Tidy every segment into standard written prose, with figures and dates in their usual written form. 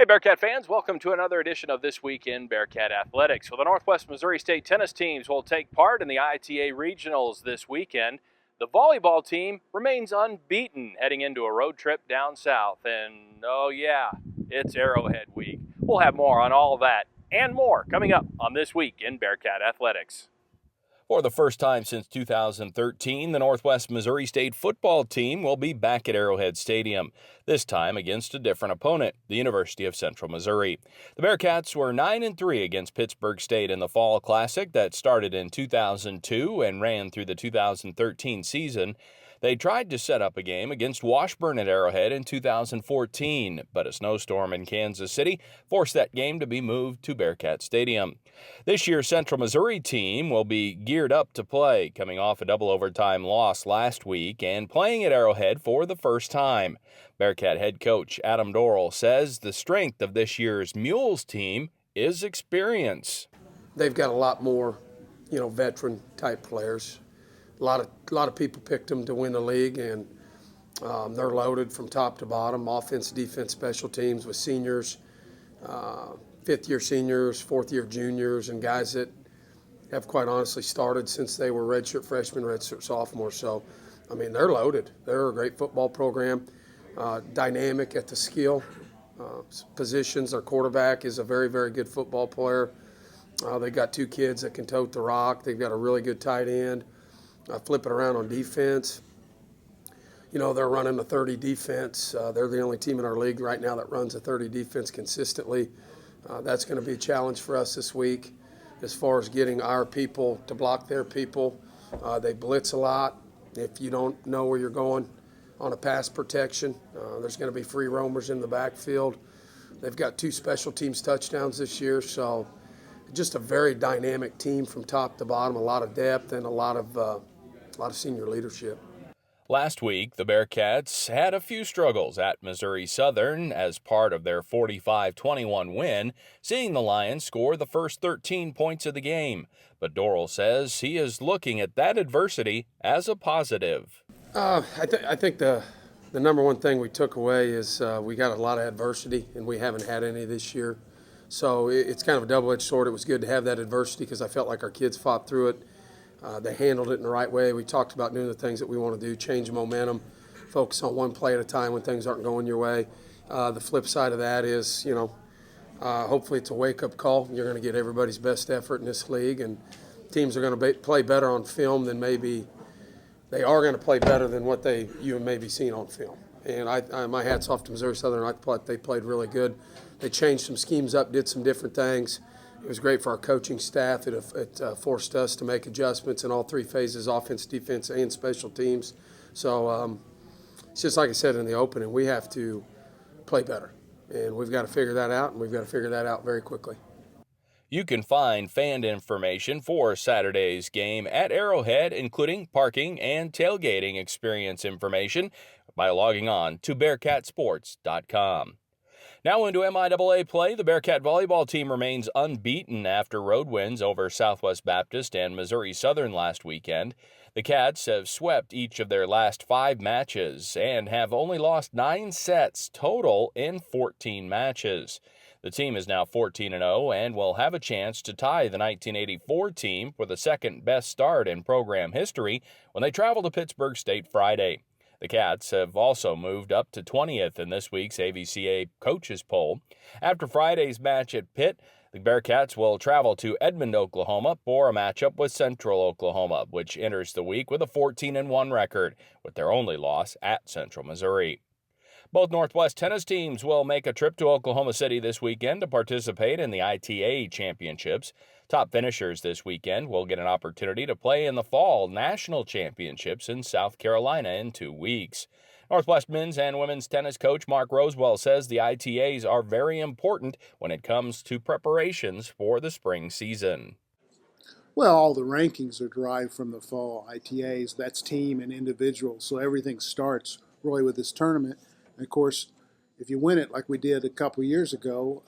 Bearcat fans, welcome to another edition of This Week in Bearcat Athletics. Well, the Northwest Missouri State tennis teams will take part in the ITA Regionals this weekend. The volleyball team remains unbeaten heading into a road trip down south. And, oh yeah, it's Arrowhead Week. We'll have more on all of that and more coming up on This Week in Bearcat Athletics. For the first time since 2013, the Northwest Missouri State football team will be back at Arrowhead Stadium, this time against a different opponent, the University of Central Missouri. The Bearcats were 9-3 against Pittsburgh State in the Fall Classic that started in 2002 and ran through the 2013 season. They tried to set up a game against Washburn at Arrowhead in 2014, but a snowstorm in Kansas City forced that game to be moved to Bearcat Stadium. This year's Central Missouri team will be geared up to play, coming off a double overtime loss last week and playing at Arrowhead for the first time. Bearcat head coach Adam Dorrell says the strength of this year's Mules team is experience. They've got a lot more, veteran-type players. A lot of people picked them to win the league, and they're loaded from top to bottom, offense, defense, special teams with seniors, fifth-year seniors, fourth-year juniors, and guys that have quite honestly started since they were redshirt freshmen, redshirt sophomores. So, they're loaded. They're a great football program, dynamic at the skill positions. Their quarterback is a very, very good football player. They got two kids that can tote the rock. They've got a really good tight end. Flip it around on defense. They're running a 30 defense. They're the only team in our league right now that runs a 30 defense consistently. That's going to be a challenge for us this week as far as getting our people to block their people. They blitz a lot. If you don't know where you're going on a pass protection, there's going to be free roamers in the backfield. They've got 2 special teams touchdowns this year, so just a very dynamic team from top to bottom, a lot of depth and a lot of senior leadership. Last week, the Bearcats had a few struggles at Missouri Southern as part of their 45-21 win, seeing the Lions score the first 13 points of the game. But Dorrell says he is looking at that adversity as a positive. I think the number one thing we took away is we got a lot of adversity, and we haven't had any this year. So it's kind of a double-edged sword. It was good to have that adversity because I felt like our kids fought through it. They handled it in the right way. We talked about doing the things that we want to do, change momentum, focus on one play at a time when things aren't going your way. The flip side of that is, hopefully it's a wake-up call. You're going to get everybody's best effort in this league, and teams are going to play better on film than maybe they are going to play better than what you may be seeing on film. And my hat's off to Missouri Southern. I thought they played really good. They changed some schemes up, did some different things. It was great for our coaching staff. It forced us to make adjustments in all 3 phases, offense, defense, and special teams. So it's just like I said in the opening, we have to play better. And we've got to figure that out, and we've got to figure that out very quickly. You can find fan information for Saturday's game at Arrowhead, including parking and tailgating experience information, by logging on to BearcatSports.com. Now into MIAA play, the Bearcat volleyball team remains unbeaten after road wins over Southwest Baptist and Missouri Southern last weekend. The Cats have swept each of their last 5 matches and have only lost 9 sets total in 14 matches. The team is now 14-0 and will have a chance to tie the 1984 team for the second-best start in program history when they travel to Pittsburgh State Friday. The Cats have also moved up to 20th in this week's AVCA coaches poll. After Friday's match at Pitt, the Bearcats will travel to Edmond, Oklahoma for a matchup with Central Oklahoma, which enters the week with a 14-1 record, with their only loss at Central Missouri. Both Northwest tennis teams will make a trip to Oklahoma City this weekend to participate in the ITA championships. Top finishers this weekend will get an opportunity to play in the fall national championships in South Carolina in 2 weeks. Northwest men's and women's tennis coach Mark Rosewell says the ITAs are very important when it comes to preparations for the spring season. Well, all the rankings are derived from the fall ITAs. That's team and individual, so everything starts really with this tournament. And of course, if you win it like we did a couple years ago,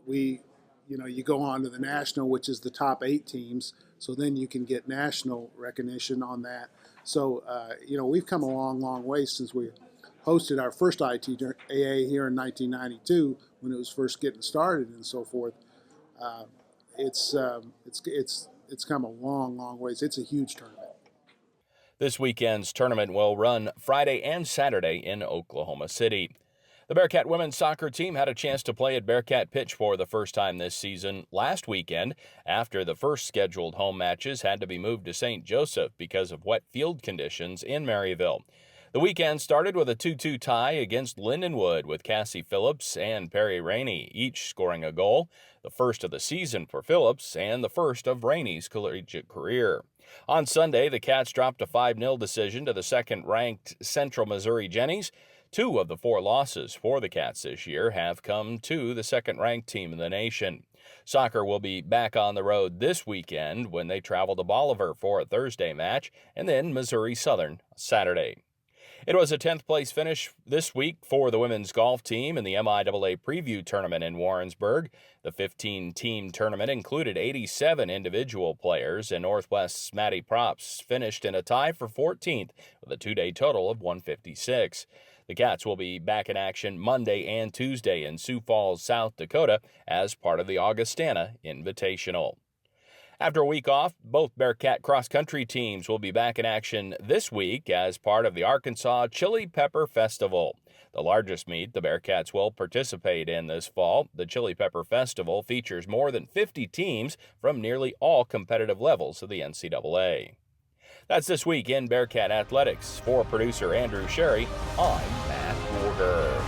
you go on to the national, which is the top 8 teams. So then you can get national recognition on that. So, we've come a long, long way since we hosted our first ITAA here in 1992 when it was first getting started and so forth. Uh, it's come a long, long ways. It's a huge tournament. This weekend's tournament will run Friday and Saturday in Oklahoma City. The Bearcat women's soccer team had a chance to play at Bearcat pitch for the first time this season last weekend after the first scheduled home matches had to be moved to St. Joseph because of wet field conditions in Maryville. The weekend started with a 2-2 tie against Lindenwood with Cassie Phillips and Perry Rainey each scoring a goal, the first of the season for Phillips and the first of Rainey's collegiate career. On Sunday, the Cats dropped a 5-0 decision to the second-ranked Central Missouri Jennies. 2 of the 4 losses for the Cats this year have come to the second-ranked team in the nation. Soccer will be back on the road this weekend when they travel to Bolivar for a Thursday match and then Missouri Southern Saturday. It was a 10th place finish this week for the women's golf team in the MIAA Preview Tournament in Warrensburg. The 15-team tournament included 87 individual players, and Northwest's Maddie Props finished in a tie for 14th with a 2-day total of 156. The Cats will be back in action Monday and Tuesday in Sioux Falls, South Dakota, as part of the Augustana Invitational. After a week off, both Bearcat cross-country teams will be back in action this week as part of the Arkansas Chili Pepper Festival. The largest meet the Bearcats will participate in this fall. The Chili Pepper Festival features more than 50 teams from nearly all competitive levels of the NCAA. That's this week in Bearcat Athletics. For producer Andrew Sherry, I'm Matt Porter.